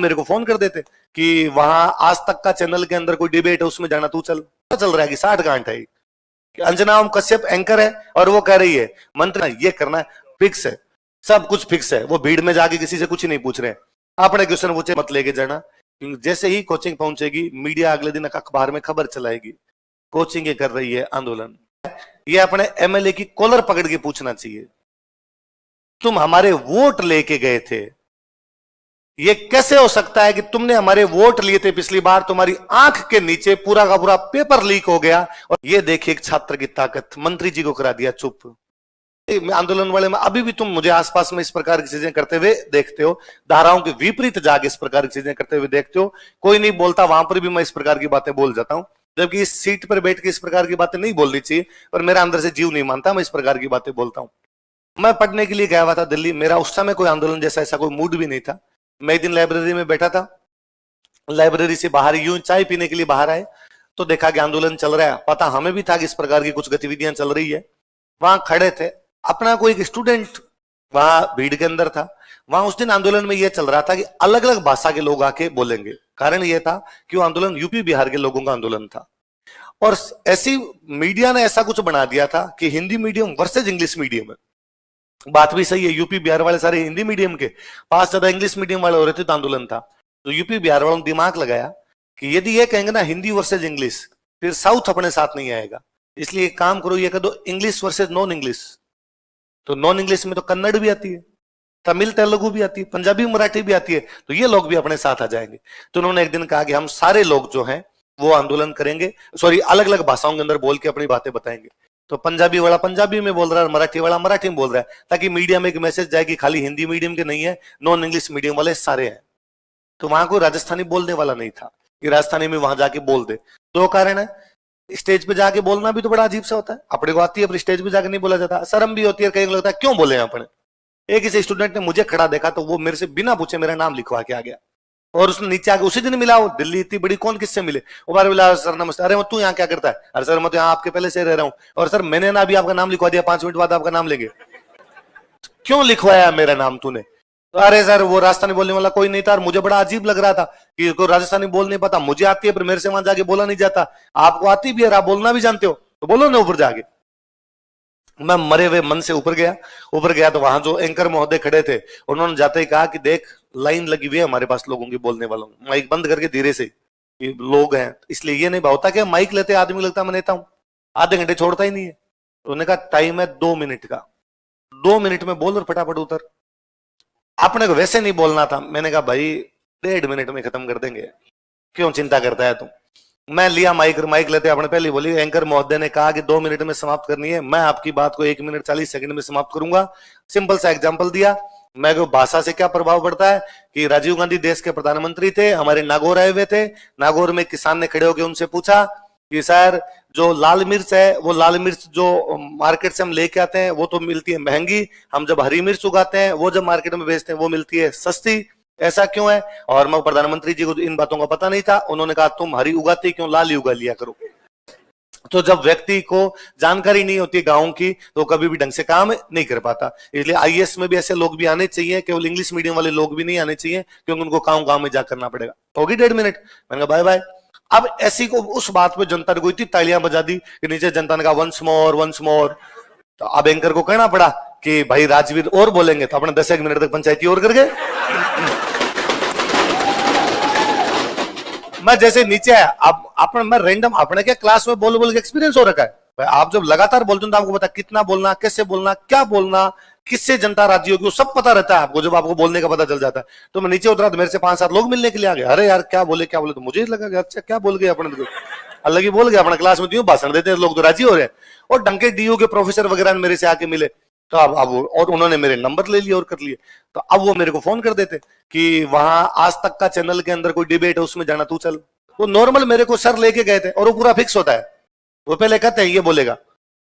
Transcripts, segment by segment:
मेरे को फोन कर देते कि वहां आज तक का चैनल के अंदर कोई डिबेट है उसमें जाना, तू चल रहा है कि 60 गांठ है कि अंजना ओम कश्यप एंकर है और वो कह रही है मंत्री ये करना है, फिक्स है, सब कुछ फिक्स है। वो भीड़ में जाके किसी से कुछ नहीं पूछ रहे, अपने क्वेश्चन पूछे मत लेके जाना। जैसे ही कोचिंग पहुंचेगी मीडिया अगले दिन अखबार में खबर चलाएगी कोचिंग ये कर रही है आंदोलन। ये अपने एमएलए की कॉलर पकड़ के पूछना चाहिए, तुम हमारे वोट लेके गए थे, ये कैसे हो सकता है कि तुमने हमारे वोट लिए थे पिछली बार, तुम्हारी आंख के नीचे पूरा का पूरा पेपर लीक हो गया और ये देखिए एक छात्र की ताकत, मंत्री जी को करा दिया चुप। आंदोलन वाले में अभी भी तुम मुझे आसपास में इस प्रकार की चीजें करते हुए देखते हो, धाराओं के विपरीत जाके इस प्रकार की चीजें करते हुए देखते हो। कोई नहीं बोलता, वहां पर भी मैं इस प्रकार की बातें बोल जाता हूं, जबकि इस सीट पर बैठ के इस प्रकार की बातें नहीं बोलनी चाहिए, और मेरा अंदर से जीव नहीं मानता, मैं इस प्रकार की बातें बोलता हूं। मैं पढ़ने के लिए गया हुआ था दिल्ली, मेरा उस समय कोई आंदोलन जैसा ऐसा कोई मूड भी नहीं था। मैं एक दिन लाइब्रेरी में बैठा था, लाइब्रेरी से बाहर यूं चाय पीने के लिए बाहर आए तो देखा कि आंदोलन चल रहा है। पता हमें भी था कि इस प्रकार की कुछ गतिविधियां चल रही है। वहां खड़े थे, अपना कोई एक स्टूडेंट वहां भीड़ के अंदर था। वहां उस दिन आंदोलन में यह चल रहा था कि अलग अलग भाषा के लोग आके बोलेंगे। कारण यह था कि वो आंदोलन यूपी बिहार के लोगों का आंदोलन था, और ऐसी मीडिया ने ऐसा कुछ बना दिया था कि Hindi medium versus English medium है। बात भी सही है, यूपी बिहार वाले सारे हिंदी मीडियम के, पास ज्यादा इंग्लिश मीडियम वाले हो रहे थे तो आंदोलन था। तो यूपी बिहार वालों ने दिमाग लगाया कि यदि ये कहेंगे ना हिंदी वर्सेज इंग्लिश, फिर साउथ अपने साथ नहीं आएगा, इसलिए एक काम करो, ये कह दो इंग्लिश वर्सेज नॉन इंग्लिश। तो नॉन इंग्लिश में तो कन्नड़ भी आती है, तमिल तेलुगु भी आती है, पंजाबी मराठी भी आती है, तो ये लोग भी अपने साथ आ जाएंगे। तो उन्होंने एक दिन कहा कि हम सारे लोग जो हैं वो आंदोलन करेंगे, सॉरी अलग अलग भाषाओं के अंदर बोल के अपनी बातें बताएंगे। तो पंजाबी वाला पंजाबी में बोल रहा है, मराठी वाला मराठी में बोल रहा है, ताकि मीडिया में एक मैसेज जाए कि खाली हिंदी मीडियम के नहीं है, नॉन इंग्लिश मीडियम वाले सारे हैं। तो वहां कोई राजस्थानी बोलने वाला नहीं था कि राजस्थानी में वहां जाके बोल दे। दो कारण है, स्टेज पे जाके बोलना भी तो बड़ा अजीब सा होता है, अपने को आती है पर स्टेज पे जाके नहीं बोला जाता, शर्म भी होती है, कहीं लगता है क्यों बोले अपने। एक किसी स्टूडेंट ने मुझे खड़ा देखा तो वो मेरे से बिना पूछे मेरा नाम लिखवा के आ गया, और उसने नीचे आके उसी दिन मिला। वो दिल्ली इतनी बड़ी कौन किससे मिले, वो बार मिला, सर नमस्ते, अरे तू यहाँ क्या करता है, अरे सर मैं तो यहाँ आपके पहले से रह रहा हूँ, और सर मैंने ना अभी आपका नाम लिखवा दिया, 5 मिनट बाद आपका नाम लेंगे। क्यों लिखवाया मेरा नाम तूने? तो अरे सर वो राजस्थानी बोलने वाला कोई नहीं था, और मुझे बड़ा अजीब लग रहा था कि कोई राजस्थानी बोल नहीं पाता, मुझे आती है पर मेरे से वहां जाके बोला नहीं जाता, आपको आती भी है, आप बोलना भी जानते हो तो बोलो ना ऊपर जाके। मैं मरे हुए मन से ऊपर गया तो वहां जो एंकर महोदय खड़े थे उन्होंने जाते ही कहा कि देख लाइन लगी हुई है हमारे पास लोगों की बोलने वालों, माइक बंद करके धीरे से, ये लोग हैं, इसलिए ये नहीं होता कि माइक लेते आदमी लगता मैं नेता हूं, आधे घंटे छोड़ता ही नहीं है। तो उन्होंने कहा टाइम है 2 मिनट का, 2 मिनट में बोल और फटाफट उतर। आपने को वैसे नहीं बोलना था, मैंने कहा भाई 1.5 मिनट में खत्म कर देंगे, क्यों चिंता करता है तुम। मैं लिया माइक लेते आपने पहले बोली एंकर महोदय ने कहा कि 2 मिनट में समाप्त करनी है, मैं आपकी बात को 1 मिनट 40 सेकंड में समाप्त करूंगा। सिंपल सा एग्जांपल दिया। मैं को भाषा से क्या प्रभाव पड़ता है कि राजीव गांधी देश के प्रधानमंत्री थे, हमारे नागौर आए हुए थे, नागौर में किसान ने खड़े होकर उनसे पूछा कि सर जो लाल मिर्च है, वो लाल मिर्च जो मार्केट से हम लेके आते हैं वो तो मिलती है महंगी, हम जब हरी मिर्च उगाते हैं वो जब मार्केट में बेचते हैं वो मिलती है सस्ती, ऐसा क्यों है? और मैं प्रधानमंत्री जी को इन बातों का पता नहीं था। उन्होंने कहा तुम हरी उगाते क्यों, लाल ही उगा लिया करो। तो जब व्यक्ति को जानकारी नहीं होती गांव की तो कभी भी ढंग से काम नहीं कर पाता। इसलिए आईएएस में भी ऐसे लोग भी आने चाहिए, केवल इंग्लिश मीडियम वाले लोग भी नहीं आने चाहिए, क्योंकि उनको गांव में जा करना पड़ेगा। होगी 1.5 मिनट, मैंने कहा बाय बाय। अब ऐसी को उस बात पे जनता ने कोई इतनी तालियां बजा दी कि नीचे जनता ने कहा वंस मोर। तो अब एंकर को कहना पड़ा कि भाई राजवीर और बोलेंगे, तो अपने 10 मिनट तक पंचायती और कर गए। मैं जैसे नीचे है, अब मैं रैंडम अपने क्या क्लास में बोल के एक्सपीरियंस हो रखा है। आप जब लगातार बोलते हो तो आपको पता कितना बोलना, कैसे बोलना, क्या बोलना, किससे जनता राजी होगी, वो सब पता रहता है आपको जब आपको बोलने का पता चल जाता है। तो मैं नीचे उतरा तो मेरे से 5-7 लोग मिलने के लिए आ गए, अरे यार क्या बोले, तो मुझे लगा अच्छा क्या बोल गए अपने, अलग ही बोल गए अपने क्लास में, क्यों भाषण देते हैं लोग तो राजी हो रहे हैं। और डंके डीयू के प्रोफेसर वगैरह मेरे से आके मिले, तो अब और उन्होंने मेरे नंबर ले लिए और कर लिए। तो अब वो मेरे को फोन कर देते कि वहां आज तक का चैनल के अंदर कोई डिबेट है उसमें जाना, तू चल। वो नॉर्मल मेरे को सर लेके गए थे, और वो पूरा फिक्स होता है, वो पहले कहते हैं ये बोलेगा।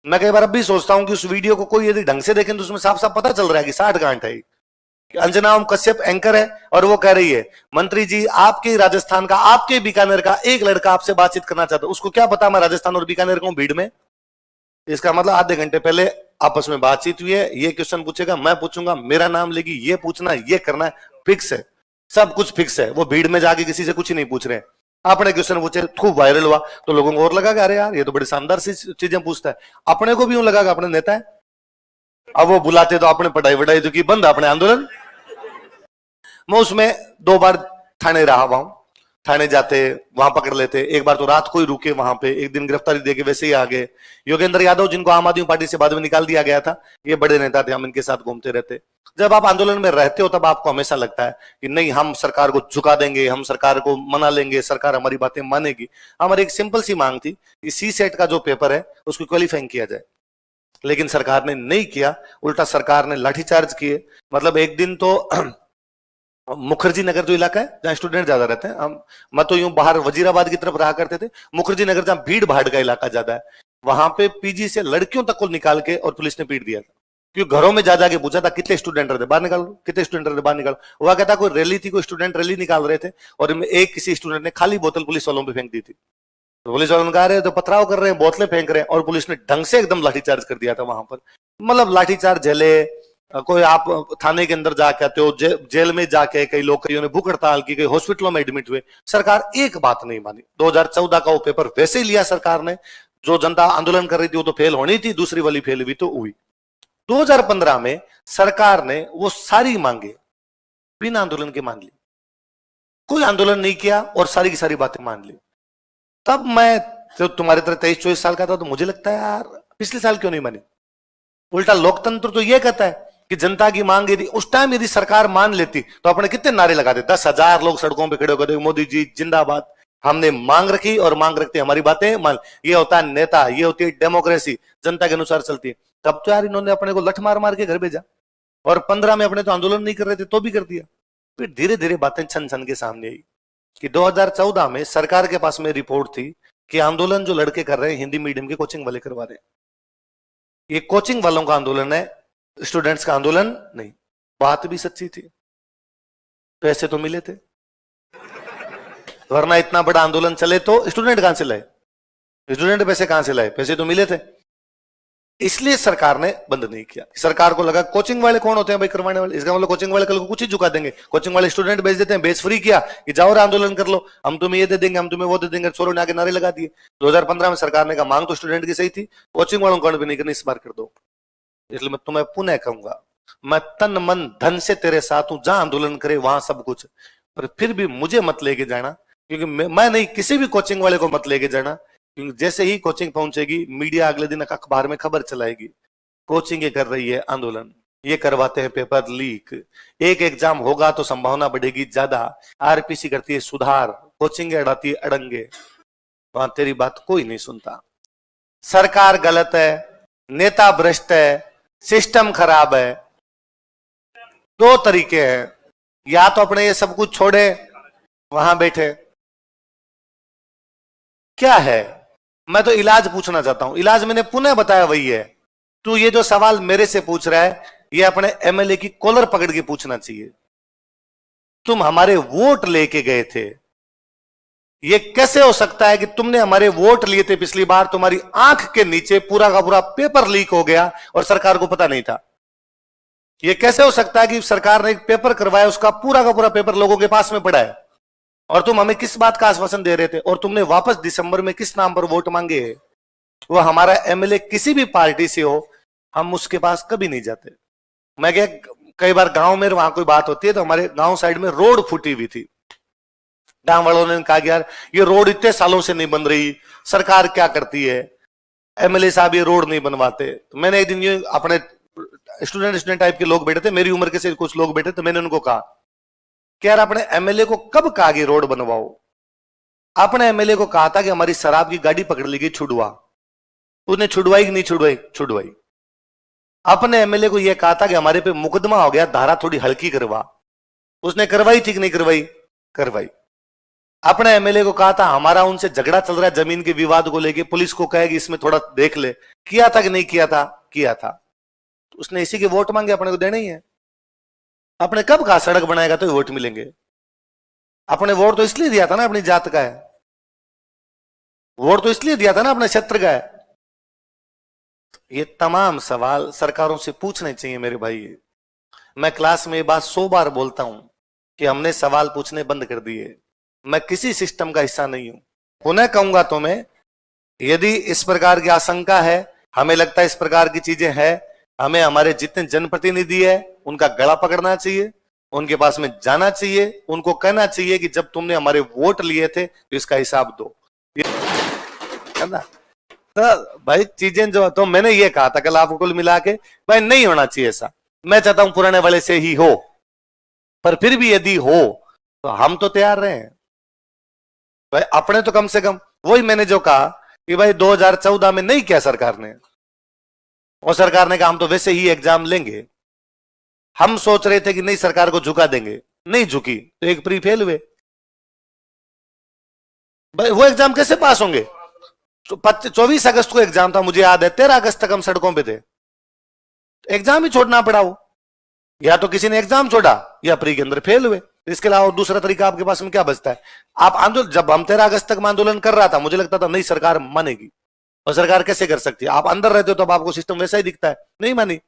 मैं कई बार अब भी सोचता हूं कि उस वीडियो को कोई यदि ढंग से देखें तो उसमें साफ साफ पता चल रहा है कि 60 गांठ है। अंजना ओम कश्यप एंकर है और वो कह रही है मंत्री जी आपके राजस्थान का, आपके बीकानेर का एक लड़का आपसे बातचीत करना चाहता है, उसको क्या पता मैं राजस्थान और बीकानेर का हूं भीड़ में। इसका मतलब आधे घंटे पहले आपस में बातचीत हुई है, ये क्वेश्चन पूछेगा, मैं पूछूंगा, मेरा नाम लेगी, ये पूछना, ये करना है, फिक्स है। सब कुछ फिक्स है, वो भीड़ में जाके किसी से कुछ नहीं पूछ रहे हैं। अपने क्वेश्चन पूछे, खूब वायरल हुआ, तो लोगों को और लगा कि अरे यार ये तो बड़ी शानदार सी चीजें पूछता है। अपने को भी यूं लगा कि अपने नेता है। अब वो बुलाते तो अपने पढ़ाई वढ़ाई तो की बंद, अपने आंदोलन। मैं उसमें 2 बार थाने रहा हुआ हूं। थाने जाते, वहां पकड़ लेते, एक बार तो रात को ही रुके वहां पे, एक दिन गिरफ्तारी देके वैसे ही आ गए। योगेंद्र यादव, जिनको आम आदमी पार्टी से बाद में निकाल दिया गया था, ये बड़े नेता थे, हम इनके साथ घूमते रहते। जब आप आंदोलन में रहते हो तब आपको हमेशा लगता है कि नहीं, हम सरकार को झुका देंगे, हम सरकार को मना लेंगे, सरकार हमारी बातें मानेगी। हमारी एक सिंपल सी मांग थी कि सी सेट का जो पेपर है उसको क्वालिफाइंग किया जाए, लेकिन सरकार ने नहीं किया। उल्टा सरकार ने लाठीचार्ज किए। मतलब एक दिन तो मुखर्जी नगर जो इलाका है जहां स्टूडेंट ज्यादा रहते हैं, हम मैं तो यूं बाहर वजीराबाद की तरफ रहा करते थे, मुखर्जी नगर जहां भीड़ भाड़ का इलाका ज्यादा है, वहां पे पीजी से लड़कियों तक को निकाल के और पुलिस ने पीट दिया था। क्योंकि घरों में जा जाके पूछा था कितने स्टूडेंट रहते, बाहर निकालो, कितने स्टूडेंट रहते, बाहर निकालो। वह कहता कोई रैली थी, कोई स्टूडेंट रैली निकाल रहे थे, और एक किसी स्टूडेंट ने खाली बोतल पुलिस वालों पे फेंक दी थी। तो पुलिस वालों ने कहा रहे तो पथराव कर रहे हैं, बोतलें फेंक रहे हैं, और पुलिस ने ढंग से एकदम लाठीचार्ज कर दिया था वहां पर। मतलब लाठीचार्ज झेले। कोई आप थाने के अंदर जाके आते हो, जेल में जाके कई लोग, कईयों ने भूख हड़ताल की, कई हॉस्पिटलों में एडमिट हुए, सरकार एक बात नहीं मानी। 2014 का वो पेपर वैसे ही लिया सरकार ने। जो जनता आंदोलन कर रही थी वो तो फेल होनी थी, दूसरी वाली फेल हुई तो हुई। 2015 में सरकार ने वो सारी मांगे बिना आंदोलन के मान ली, कोई आंदोलन नहीं किया और सारी की सारी बातें मान ली। तब मैं तो तुम्हारे तरह 23-24 साल का था, तो मुझे लगता है यार पिछले साल क्यों नहीं मानी। उल्टा लोकतंत्र तो यह कहता है कि जनता की मांग यदि उस टाइम यदि सरकार मान लेती तो अपने कितने नारे लगाते, 10,000 लोग सड़कों पे खड़े होकर मोदी जी जिंदाबाद। हमने मांग रखी और मांग रखते हमारी बातें मान। ये होता है नेता, ये होती है डेमोक्रेसी, जनता के अनुसार चलती है। तब तो यार इन्होंने अपने को लठ मार मार के घर भेजा, और 15 में अपने तो आंदोलन नहीं कर रहे थे तो भी कर दिया। फिर धीरे धीरे बातें छन छन के सामने आई कि 2014 में सरकार के पास में रिपोर्ट थी कि आंदोलन जो लड़के कर रहे हैं हिंदी मीडियम के कोचिंग वाले करवा रहे हैं, ये कोचिंग वालों का आंदोलन है, स्टूडेंट्स का आंदोलन नहीं। बात भी सच्ची थी, पैसे तो मिले थे, वरना इतना बड़ा आंदोलन चले तो स्टूडेंट कहां से लाए, स्टूडेंट पैसे कहां से लाए, पैसे तो मिले थे। इसलिए सरकार ने बंद नहीं किया। सरकार को लगा कोचिंग वाले कौन होते हैं भाई करवाने वाले, इसका मतलब कोचिंग वाले कल को कुछ ही झुका देंगे, कोचिंग वाले स्टूडेंट भेज देते हैं, बेच फ्री किया कि जाओ और आंदोलन कर लो, हम तुम्हें ये दे देंगे, हम तुम्हें वो दे देंगे, छोरों ने आके नारे लगा दिए। 2015 में सरकार ने कहा मांग तो स्टूडेंट की सही थी, कोचिंग वालों को भी नहीं करनी, इस बार कर दो। इसलिए मैं तुम्हें पुनः कहूंगा, मैं तन मन धन से तेरे साथ हूं, जहां आंदोलन करे वहां सब कुछ, पर फिर भी मुझे मत लेके जाना, क्योंकि मैं नहीं, किसी भी कोचिंग वाले को मत लेके जाना। क्योंकि जैसे ही कोचिंग पहुंचेगी, मीडिया अगले दिन अखबार में खबर चलाएगी कोचिंग ये कर रही है आंदोलन, ये करवाते हैं पेपर लीक, एक एग्जाम होगा तो संभावना बढ़ेगी ज्यादा, आरपीसी करती है सुधार, कोचिंग अड़ाती है अड़ंगे। वहां तेरी बात कोई नहीं सुनता। सरकार गलत है, नेता भ्रष्ट है, सिस्टम खराब है। 2 तरीके हैं, या तो अपने ये सब कुछ छोड़े वहां बैठे। क्या है, मैं तो इलाज पूछना चाहता हूं। इलाज मैंने पुनः बताया वही है। तू ये जो सवाल मेरे से पूछ रहा है, ये अपने एमएलए की कॉलर पकड़ के पूछना चाहिए। तुम हमारे वोट लेके गए थे, ये कैसे हो सकता है कि तुमने हमारे वोट लिए थे पिछली बार, तुम्हारी आंख के नीचे पूरा का पूरा पेपर लीक हो गया और सरकार को पता नहीं था। ये कैसे हो सकता है कि सरकार ने एक पेपर करवाया, उसका पूरा का पूरा पेपर लोगों के पास में पड़ा है, और तुम हमें किस बात का आश्वासन दे रहे थे, और तुमने वापस दिसंबर में किस नाम पर वोट मांगे है। वो हमारा एमएलए किसी भी पार्टी से हो, हम उसके पास कभी नहीं जाते। मैं क्या, कई बार गांव में वहां कोई बात होती है तो हमारे गांव साइड में रोड फूटी हुई थी, गांव वालों ने कहा यार ये रोड इतने सालों से नहीं बन रही, सरकार क्या करती है, एमएलए साहब ये रोड नहीं बनवाते। तो मैंने एक दिन ये अपने स्टूडेंट टाइप के लोग बैठे थे, मेरी उम्र के से कुछ लोग बैठे, तो मैंने उनको कहा कि यार अपने एमएलए को कब कहा कि रोड बनवाओ। अपने एमएलए को कहा था कि हमारी शराब की गाड़ी पकड़ ली गई, छुड़वा, उसने छुड़वाई कि नहीं छुड़वाई, छुड़वाई। अपने एमएलए को यह कहा था कि हमारे पे मुकदमा हो गया, धारा थोड़ी हल्की करवा, उसने करवाई थी कि नहीं करवाई, करवाई। अपने एमएलए को कहा था हमारा उनसे झगड़ा चल रहा है जमीन के विवाद को लेके, पुलिस को कहेगी इसमें थोड़ा देख ले, किया था कि नहीं किया था, किया था। उसने इसी के वोट मांगे, अपने को देने ही है। अपने कब कहा सड़क बनाएगा तो वोट मिलेंगे, अपने वोट तो इसलिए दिया था ना अपनी जात का है, वोट तो इसलिए दिया था ना अपने क्षेत्र का है। ये तमाम सवाल सरकारों से पूछने चाहिए मेरे भाई। मैं क्लास में ये बात 100 बार बोलता हूं कि हमने सवाल पूछने बंद कर दिए। मैं किसी सिस्टम का हिस्सा नहीं हूं। पुनः कहूंगा तो मैं, यदि इस प्रकार की आशंका है, हमें लगता है इस प्रकार की चीजें हैं, हमें हमारे जितने जनप्रतिनिधि है उनका गला पकड़ना चाहिए, उनके पास में जाना चाहिए, उनको कहना चाहिए कि जब तुमने हमारे वोट लिए थे तो इसका हिसाब दो, है ना। तो भाई चीजें जो, तो मैंने ये कहा था कल आपको, कुल मिला के भाई नहीं होना चाहिए ऐसा। मैं चाहता हूं पुराने वाले से ही हो, पर फिर भी यदि हो तो हम तो तैयार रहे हैं भाई। अपने तो कम से कम, वही मैंने जो कहा कि भाई 2014 में नहीं किया सरकार ने, और सरकार ने कहा हम तो वैसे ही एग्जाम लेंगे। हम सोच रहे थे कि नहीं सरकार को झुका देंगे, नहीं झुकी तो एक प्री फेल हुए। भाई वो एग्जाम कैसे पास होंगे? तो 24 अगस्त को एग्जाम था, मुझे याद है 13 अगस्त तक हम सड़कों पे थे, एग्जाम ही छोड़ना पड़ा। वो या तो किसी ने एग्जाम छोड़ा या प्री के अंदर फेल हुए, इसके अलावा दूसरा तरीका आपके पास में क्या बचता है? आप आंदोलन, जब हम 13 अगस्त तक में आंदोलन कर रहा था, मुझे लगता था नहीं सरकार मानेगी, और सरकार कैसे कर सकती है? आप अंदर रहते हो तो आपको सिस्टम वैसा ही दिखता है, नहीं मानी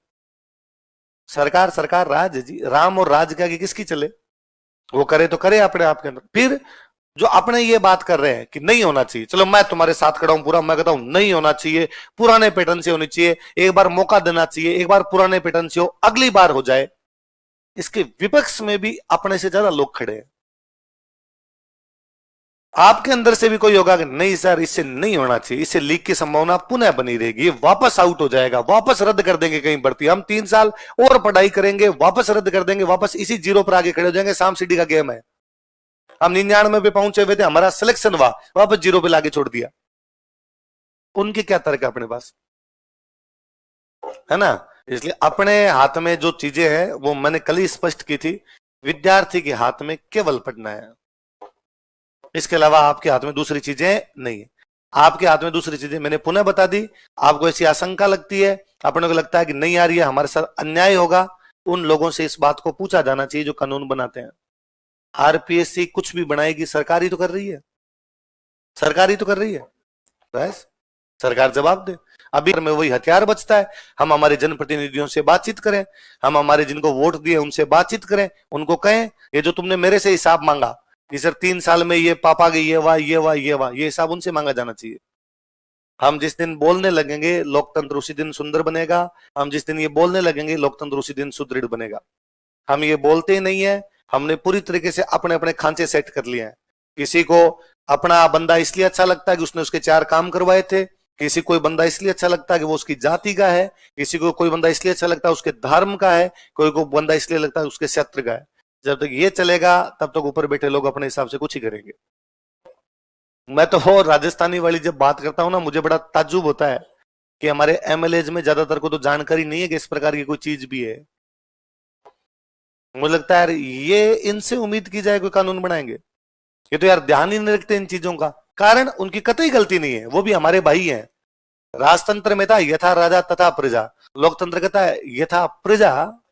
सरकार। सरकार राज जी, राम और राज क्या किसकी चले, वो करे तो करे अपने आप के अंदर। फिर जो अपने ये बात कर रहे हैं कि नहीं होना चाहिए, चलो मैं तुम्हारे साथ खड़ा हूं पूरा, मैं कहता हूं नहीं होना चाहिए, पुराने पैटर्न से होनी चाहिए, एक बार मौका देना चाहिए, एक बार पुराने पैटर्न से हो, अगली बार हो जाए। इसके विपक्ष में भी अपने से ज्यादा लोग खड़े हैं। आपके अंदर से भी कोई होगा कि नहीं सर इससे नहीं होना चाहिए, इससे लीक की संभावना पुनः बनी रहेगी, वापस आउट हो जाएगा, वापस रद्द कर देंगे कहीं भर्ती, हम 3 साल और पढ़ाई करेंगे, वापस रद्द कर देंगे, वापस इसी जीरो पर आगे खड़े हो जाएंगे। शाम सिटी का गेम है, हम 99 पे पहुंचे हुए थे, हमारा सिलेक्शन हुआ, वापस जीरो पे लाके छोड़ दिया। उनके क्या तर्क है अपने पास, है ना। इसलिए अपने हाथ में जो चीजें हैं वो मैंने कल ही स्पष्ट की थी, विद्यार्थी के हाथ में केवल पढ़ना है, इसके अलावा आपके हाथ में दूसरी चीजें नहीं है। आपके हाथ में दूसरी चीजें मैंने पुनः बता दी। आपको ऐसी आशंका लगती है, अपने को लगता है कि नहीं यार ये हमारे साथ अन्याय होगा, उन लोगों से इस बात को पूछा जाना चाहिए जो कानून बनाते हैं। आरपीएससी कुछ भी बनाएगी, सरकारी तो कर रही है, सरकारी तो कर रही है, बस सरकार जवाब दे। अभी में वही हथियार बचता है, हम हमारे जनप्रतिनिधियों से बातचीत करें, हम हमारे जिनको वोट दिए उनसे बातचीत करें, उनको कहें ये जो तुमने मेरे से हिसाब मांगा कि सर 3 साल में ये पापा गई, ये वाह ये वाह ये वाह, ये हिसाब उनसे मांगा जाना चाहिए। हम जिस दिन बोलने लगेंगे लोकतंत्र उसी दिन सुंदर बनेगा, हम जिस दिन ये बोलने लगेंगे लोकतंत्र उसी दिन सुदृढ़ बनेगा। हम ये बोलते ही नहीं है, हमने पूरी तरीके से अपने अपने खांचे सेट कर लिए हैं। किसी को अपना बंदा इसलिए अच्छा लगता है कि उसने उसके 4 काम करवाए थे, किसी कोई बंदा इसलिए अच्छा लगता है कि वो उसकी जाति का है, किसी को कोई बंदा इसलिए अच्छा लगता है उसके धर्म का है, कोई को बंदा इसलिए लगता है उसके क्षेत्र का है। जब तक ये चलेगा तब तक ऊपर बैठे लोग अपने हिसाब से कुछ ही करेंगे। मैं तो हो राजस्थानी वाली जब बात करता हूं ना, मुझे बड़ा ताज्जुब होता है कि हमारे एमएलएज में ज्यादातर को तो जानकारी नहीं है कि इस प्रकार की कोई चीज भी है। मुझे लगता है यार ये इनसे उम्मीद की जाए कोई कानून बनाएंगे, ये तो यार ध्यान ही नहीं रखते इन चीजों का। कारण उनकी कतई गलती नहीं है, वो भी हमारे भाई हैं। राजतंत्र में था यथा राजा तथा प्रजा, लोकतंत्र कहता है यथा प्रजा,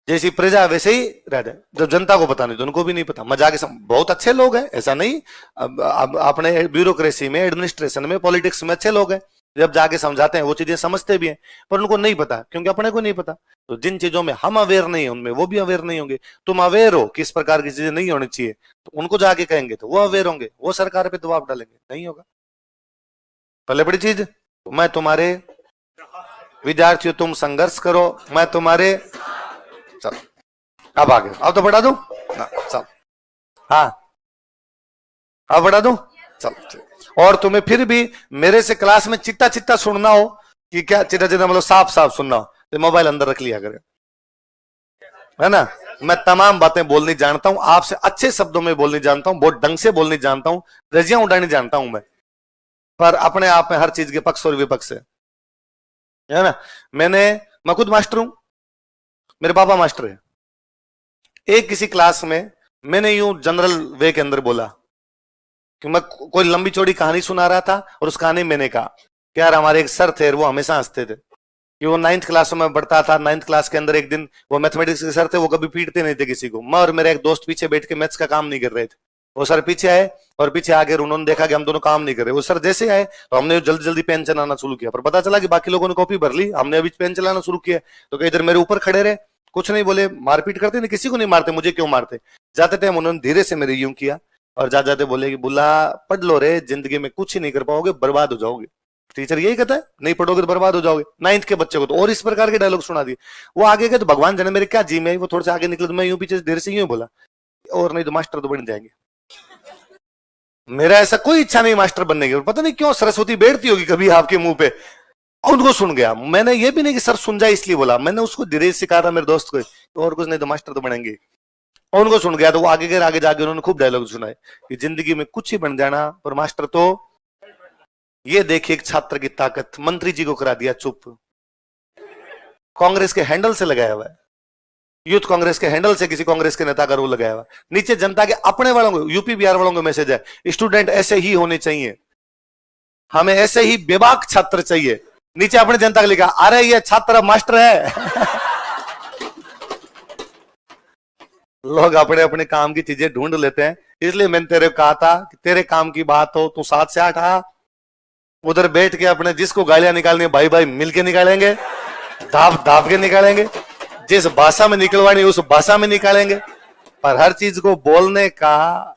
जैसी प्रजा वैसे ही राजा। जब जनता को पता नहीं तो उनको भी नहीं पता, मजाक बहुत अच्छे लोग हैं ऐसा नहीं, अब अपने ब्यूरोक्रेसी में, एडमिनिस्ट्रेशन में, पॉलिटिक्स में अच्छे लोग हैं, जब जाके समझाते हैं वो चीजें समझते भी हैं, पर उनको नहीं पता क्योंकि अपने को नहीं पता। तो जिन चीजों में हम अवेयर नहीं है उनमें वो भी अवेयर नहीं होंगे। तुम अवेयर हो किस प्रकार की चीजें नहीं होनी चाहिए, तो उनको जाके कहेंगे तो वो अवेयर होंगे, वो सरकार पे दबाव डालेंगे, नहीं होगा। पहले बड़ी चीज, मैं तुम्हारे विद्यार्थियों तुम संघर्ष करो, मैं तुम्हारे, चल अब आगे, अब तो बढ़ा दू चल, हाँ अब बढ़ा दू चल। और तुम्हें फिर भी मेरे से क्लास में चिट्टा चिट्टा सुनना हो कि क्या चिट्टा चिट्टा मतलब साफ साफ सुनना हो तो मोबाइल अंदर रख लिया करे, है ना। मैं तमाम बातें बोलनी जानता हूं, आपसे अच्छे शब्दों में बोलनी जानता हूं, बहुत ढंग से बोलनी जानता हूं, रजियां उड़ानी जानता हूं मैं, पर अपने आप में हर चीज के पक्ष और विपक्ष है ना। मैं खुद मास्टर हूं, मेरे पापा मास्टर है। एक किसी क्लास में मैंने यूं जनरल वे के अंदर बोला कि मैं कोई लंबी चौड़ी कहानी सुना रहा था, और उस कहानी में मैंने कहा कि यार हमारे एक सर थे, वो हमेशा हंसते थे कि वो 9th क्लास में पढ़ता था। 9th क्लास के अंदर एक दिन वो मैथमेटिक्स के सर थे, वो कभी पीटते नहीं थे किसी को। मैं और मेरा एक दोस्त पीछे बैठ के मैथ्स का काम नहीं कर रहे थे, वो सर पीछे आए और पीछे आके उन्होंने देखा कि हम दोनों काम नहीं कर रहे। वो सर जैसे आए तो हमने जल्दी जल्दी पेन चलाना शुरू किया, पर पता चला कि बाकी लोगों ने कॉपी भर ली, हमने अभी पेन चलाना शुरू किया। तो इधर मेरे ऊपर खड़े रहे कुछ नहीं बोले, मारपीट करते नहीं, किसी को नहीं मारते, मुझे क्यों मारते। जाते टाइम उन्होंने धीरे से मेरे यूं किया और जाते जाते बोले कि बुल्ला पढ़ लो रे, जिंदगी में कुछ ही नहीं कर पाओगे, बर्बाद हो जाओगे। टीचर यही कहता है, नहीं पढ़ोगे तो बर्बाद हो जाओगे। 9th के बच्चे को तो और इस प्रकार के डायलॉग सुना दिए। वो आगे गए तो भगवान जाने मेरे क्या जी में, वो थोड़े से आगे निकले तो मैं यूं पीछे से धीरे से यूं बोला, और नहीं तो मास्टर तो बन जाएंगे। मेरा ऐसा कोई इच्छा नहीं मास्टर बनने की, पता नहीं क्यों सरस्वती बैठती होगी कभी आपके मुंह पे। उनको सुन गया, मैंने ये भी नहीं कि सर सुन जाए इसलिए बोला, मैंने उसको धीरे सिखा था मेरे दोस्त को, तो और कुछ नहीं तो मास्टर तो बनेंगे। और उनको सुन गया तो वो आगे गए, आगे जाके उन्होंने खूब डायलॉग सुनाए कि जिंदगी में कुछ ही बन जाना पर मास्टर तो। ये देखिए एक छात्र की ताकत, मंत्री जी को करा दिया चुप, कांग्रेस के हैंडल से लगाया हुआ है, यूथ कांग्रेस के हैंडल से किसी कांग्रेस के नेता का रोल लगाया हुआ। नीचे जनता के अपने वालों को, यूपी बिहार वालों को मैसेज है, स्टूडेंट ऐसे ही होने चाहिए, हमें ऐसे ही बेबाक छात्र चाहिए। नीचे अपने जनता को लिखा, अरे ये छात्र मास्टर है। लोग अपने अपने काम की चीजें ढूंढ लेते हैं, इसलिए मैंने तेरे को कहा था कि तेरे काम की बात हो तू 7 से 8 आ, उधर बैठ के अपने जिसको गालियां निकालनी है भाई भाई मिलके निकालेंगे, दाब दाब के निकालेंगे, जिस भाषा में निकलवानी उस भाषा में निकालेंगे। पर हर चीज को बोलने का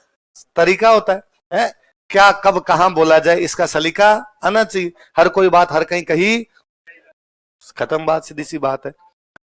तरीका होता है? क्या कब कहां बोला जाए इसका सलीका आना चाहिए। हर कोई बात हर कहीं कही, खत्म बात, सीधी सी बात है।